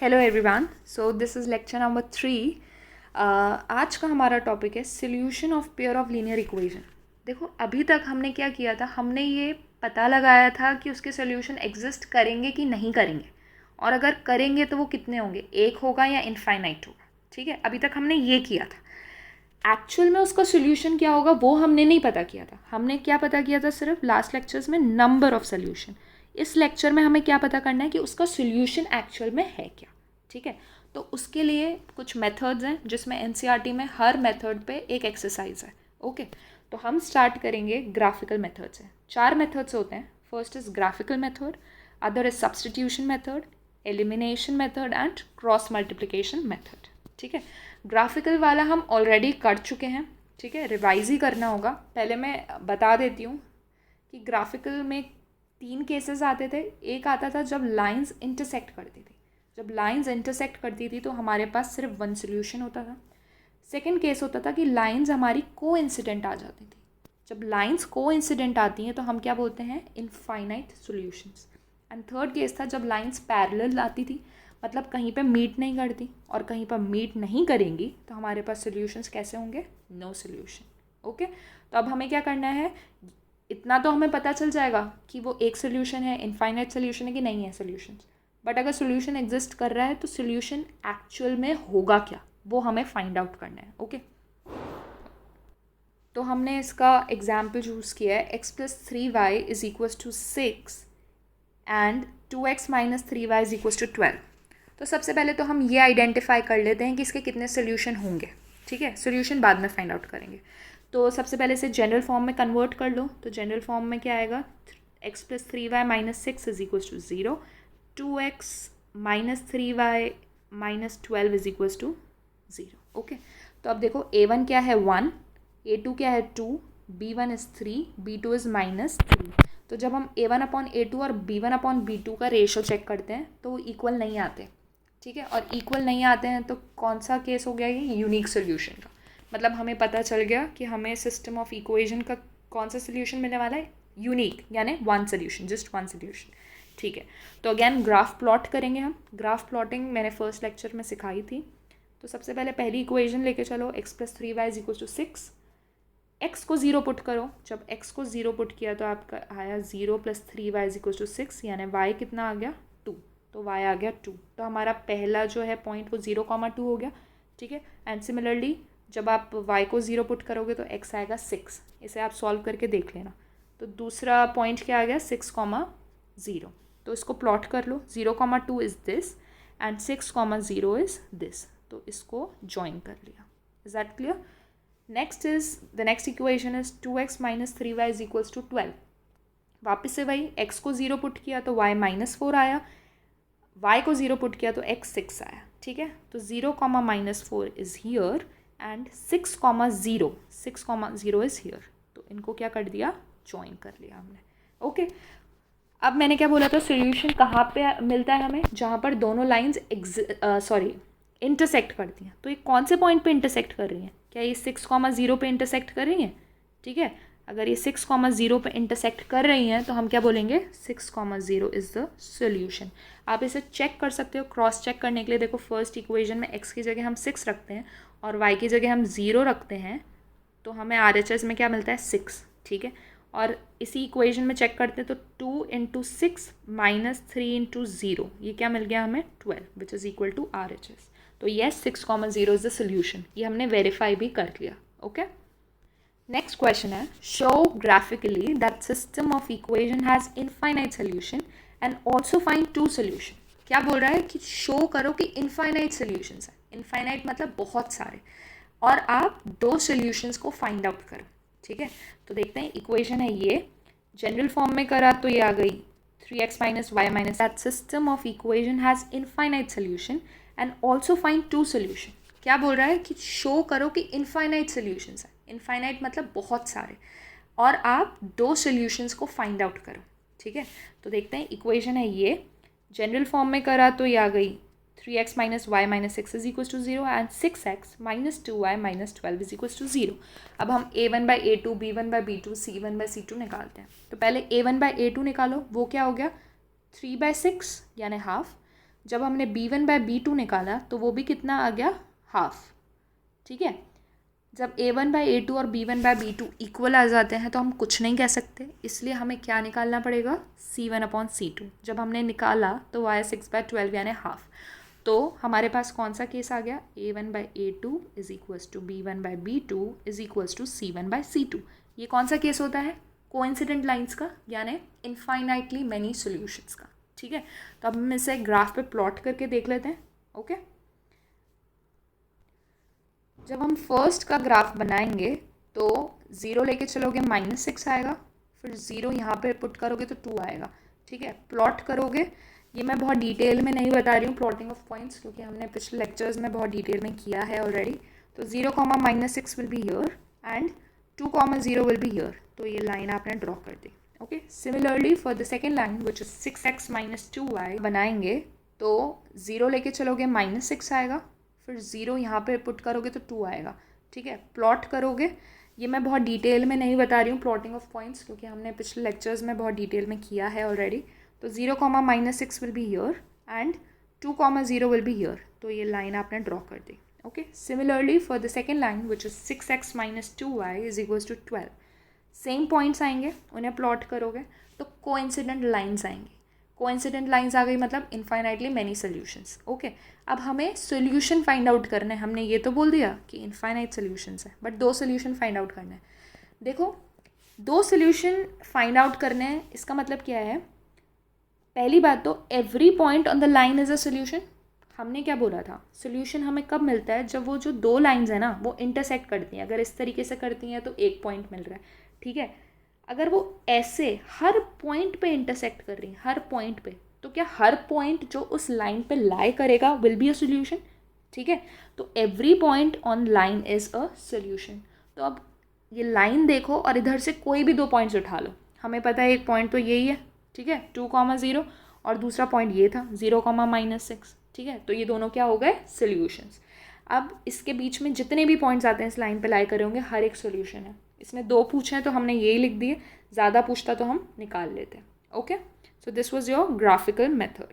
Hello everyone, so this is lecture number 3। आज का हमारा टॉपिक है solution of pair of linear equation. देखो, अभी तक हमने क्या किया था, हमने ये पता लगाया था कि उसके सॉल्यूशन एग्जिस्ट करेंगे कि नहीं करेंगे, और अगर करेंगे तो वो कितने होंगे, एक होगा या इनफाइनाइट होगा। ठीक है, अभी तक हमने ये किया था। एक्चुअल में उसका सॉल्यूशन क्या होगा वो हमने नहीं पता किया था। हमने क्या पता किया था, सिर्फ लास्ट लेक्चर्स में नंबर ऑफ सॉल्यूशन। इस लेक्चर में हमें क्या पता करना है कि उसका सॉल्यूशन एक्चुअल में है क्या। ठीक है, तो उसके लिए कुछ मेथड्स हैं जिसमें एनसीईआरटी में हर मेथड पे एक एक्सरसाइज है। ओके, तो हम स्टार्ट करेंगे ग्राफिकल मेथड से। 4 मेथड्स होते हैं। First is graphical method, other is substitution method, elimination method and cross multiplication method. ठीक है, ग्राफिकल वाला हम ऑलरेडी कर चुके हैं। ठीक है, रिवाइज ही करना होगा। पहले मैं बता देती हूँ कि ग्राफिकल में 3 केसेस आते थे। एक आता था जब लाइंस इंटरसेक्ट करती थी। जब लाइंस इंटरसेक्ट करती थी तो हमारे पास सिर्फ वन सोल्यूशन होता था। सेकंड केस होता था कि लाइंस हमारी कोइंसिडेंट आ जाती थी। जब लाइंस कोइंसिडेंट आती हैं तो हम क्या बोलते हैं, infinite solutions. And third case था जब लाइंस पैरेलल आती थी, मतलब कहीं पे मीट नहीं करती और कहीं पर मीट नहीं करेंगी, तो हमारे पास सॉल्यूशंस कैसे होंगे, नो सॉल्यूशन। ओके, तो अब हमें क्या करना है, इतना तो हमें पता चल जाएगा कि वो एक सोल्यूशन है, इनफाइनाइट सोल्यूशन है कि नहीं है सोल्यूशन। बट अगर सोल्यूशन एग्जिस्ट कर रहा है तो सोल्यूशन एक्चुअल में होगा क्या, वो हमें फाइंड आउट करना है। ओके, तो हमने इसका एग्जाम्पल चूज़ किया है, x plus 3y is equals to 6 and 2x minus 3y is equals to 12। तो सबसे पहले तो हम ये आइडेंटिफाई कर लेते हैं कि इसके कितने सोल्यूशन होंगे। ठीक है, सोल्यूशन बाद में फाइंड आउट करेंगे। तो सबसे पहले इसे जनरल फॉर्म में कन्वर्ट कर लो। तो जनरल फॉर्म में क्या आएगा, x plus 3y minus 6 is equals to 0, 2x minus 3y minus 12 is equals to 0। Okay, तो अब देखो a1 क्या है 1, a2 क्या है 2, b1 is 3, b2 is minus 3। तो जब हम a1 अपॉन a2 और b1 अपॉन b2 का रेशो चेक करते हैं तो वो इक्वल नहीं आते। ठीक है, और इक्वल नहीं आते हैं तो कौन सा केस हो गया, ये यूनिक सोल्यूशन का। मतलब हमें पता चल गया कि हमें सिस्टम ऑफ इक्वेशन का कौन सा सोल्यूशन मिलने वाला है, यूनिक, यानी one solution, just one solution. ठीक है, तो अगेन ग्राफ प्लॉट करेंगे हम। ग्राफ प्लॉटिंग मैंने फर्स्ट लेक्चर में सिखाई थी। तो सबसे पहले पहली इक्वेशन लेके चलो, x plus 3y is equal to 6। x को 0 पुट करो। जब x को 0 पुट किया तो आपका आया 0 plus 3y is equal to 6, यानी y कितना आ गया 2, तो y आ गया 2। तो हमारा पहला जो है पॉइंट वो 0,2 हो गया। ठीक है, एंड सिमिलरली जब आप y को 0 पुट करोगे तो x आएगा 6। इसे आप सॉल्व करके देख लेना। तो दूसरा पॉइंट क्या आ गया, 6,0। तो इसको प्लॉट कर लो, 0,2 is this and 6,0 is this. तो इसको ज्वाइन कर लिया। Is that clear? Next is the next equation is 2x minus 3y is equals to 12। वापस से वही, x को 0 पुट किया तो y माइनस 4 आया, y को 0 पुट किया तो x 6 आया। ठीक है, तो 0, minus 4 is here and 6,0 is here. तो इनको क्या कर दिया, ज्वाइन कर लिया हमने। ओके, अब मैंने क्या बोला था, सॉल्यूशन कहाँ पे मिलता है हमें, जहाँ पर दोनों लाइंस इंटरसेक्ट करती हैं। तो ये कौन से पॉइंट पे इंटरसेक्ट कर रही हैं, क्या ये 6,0 पे इंटरसेक्ट कर रही हैं? ठीक है, अगर ये 6,0 पे इंटरसेक्ट कर रही हैं तो हम क्या बोलेंगे, 6,0 इज़ द सॉल्यूशन। आप इसे चेक कर सकते हो, क्रॉस चेक करने के लिए। देखो, फर्स्ट इक्वेशन में x की जगह हम 6 रखते हैं और y की जगह हम 0 रखते हैं, तो हमें RHS में क्या मिलता है, 6। ठीक है, और इसी इक्वेशन में चेक करते हैं तो 2 इंटू 6 माइनस 3 इंटू 0, ये क्या मिल गया हमें, 12, which is equal to RHS। तो येस, 6,0 इज द सोल्यूशन। ये हमने वेरीफाई भी कर लिया। ओके, नेक्स्ट क्वेश्चन है, show graphically that system of equation has infinite solution and also find 2 solution. क्या बोल रहा है कि शो करो कि इनफाइनाइट सोल्यूशंस है। इनफाइनाइट मतलब बहुत सारे, और आप 2 सोल्यूशंस को फाइंड आउट करो। ठीक है, तो देखते हैं, इक्वेशन है ये, जनरल फॉर्म में करा तो ये आ गई 3x minus y minus, that system of equation has infinite solution and also find 2 solution. क्या बोल रहा है कि शो करो कि इनफाइनाइट सोल्यूशंस है। इनफाइनाइट मतलब बहुत सारे, और आप 2 सोल्यूशंस को फाइंड आउट करो। ठीक है, तो देखते हैं, इक्वेशन है ये, जनरल फॉर्म में करा तो ये आ गई 3x minus y minus 6 is equal to 0 and 6x minus 2y minus 12 is equal to 0। अब हम a1 by a2, b1 by b2, c1 by c2 निकालते हैं। तो पहले a1 बाई a2 निकालो, वो क्या हो गया, 3/6 यानी हाफ, जब हमने b1/b2 निकाला तो वो भी कितना आ गया, हाफ। ठीक है, जब a1/a2 और b1/b2 इक्वल आ जाते हैं तो हम कुछ नहीं कह सकते, इसलिए हमें क्या निकालना पड़ेगा, c1/c2। जब हमने निकाला तो आया 6/12 यानी हाफ। तो हमारे पास कौन सा केस आ गया, a1/a2 is equals to b1/b2 is equals to c1/c2। ये कौन सा केस होता है, कोइंसिडेंट लाइंस का, यानी इनफाइनाइटली मैनी सॉल्यूशंस का। ठीक है, तो अब हम इसे ग्राफ पे प्लॉट करके देख लेते हैं। ओके, जब हम फर्स्ट का ग्राफ बनाएंगे तो 0 लेके चलोगे -6 आएगा, फिर 0 यहाँ पे पुट करोगे तो 2 आएगा। ठीक है, प्लॉट करोगे, ये मैं बहुत डिटेल में नहीं बता रही हूँ प्लॉटिंग ऑफ पॉइंट्स, क्योंकि हमने पिछले लेक्चर्स में बहुत डिटेल में किया है ऑलरेडी। तो 0, -6 will be here and 2, 0 will be here. तो ये लाइन आपने ड्रॉ कर दी। Okay, similarly for the second line which is 6x - 2y बनाएंगे तो 0 लेके चलोगे -6 आएगा, फिर 0 यहाँ पे पुट करोगे तो 2 आएगा। ठीक है, प्लॉट करोगे, ये मैं बहुत डिटेल में नहीं बता रही हूँ प्लॉटिंग ऑफ पॉइंट्स, क्योंकि हमने पिछले लेक्चर्स में बहुत डिटेल में किया है ऑलरेडी। तो 0, -6 will be here and 2, 0 will be here. तो ये लाइन आपने ड्रॉ कर दी। Okay, similarly for the second line which is 6x - 2y is equals to 12, same points आएंगे, उन्हें प्लॉट करोगे तो कोइंसिडेंट लाइंस आएंगी। कोइंसिडेंट लाइंस आ गई मतलब इनफाइनाइटली मैनी सोल्यूशंस। ओके, अब हमें सोल्यूशन फाइंड आउट करना है। हमने ये तो बोल दिया कि इनफाइनाइट सोल्यूशंस है, बट 2 सोल्यूशन फाइंड आउट करना है। देखो, 2 सोल्यूशन फाइंड आउट करने हैं, इसका मतलब क्या है, पहली बात तो every point on the line is a solution. हमने क्या बोला था, सोल्यूशन हमें कब मिलता है, जब वो जो 2 लाइंस है ना वो इंटरसेक्ट करती हैं। अगर इस तरीके से करती हैं तो 1 पॉइंट मिल रहा है। ठीक है, अगर वो ऐसे हर पॉइंट पे इंटरसेक्ट कर रही है, हर पॉइंट पे, तो क्या हर पॉइंट जो उस लाइन पे लाई करेगा विल बी अ सोल्यूशन। ठीक है, तो every point on line is a solution. तो अब ये लाइन देखो और इधर से कोई भी 2 पॉइंट्स उठा लो। हमें पता है एक पॉइंट तो यही है, ठीक है, 2, 0, और दूसरा पॉइंट ये था 0, -6। ठीक है, तो ये दोनों क्या हो गए, सोल्यूशंस। अब इसके बीच में जितने भी पॉइंट्स आते हैं इस लाइन पे लाई करे होंगे, हर एक सोल्यूशन है। इसने 2 पूछे हैं तो हमने यही लिख दिए, ज़्यादा पूछता तो हम निकाल लेते। Okay, so this was your graphical method.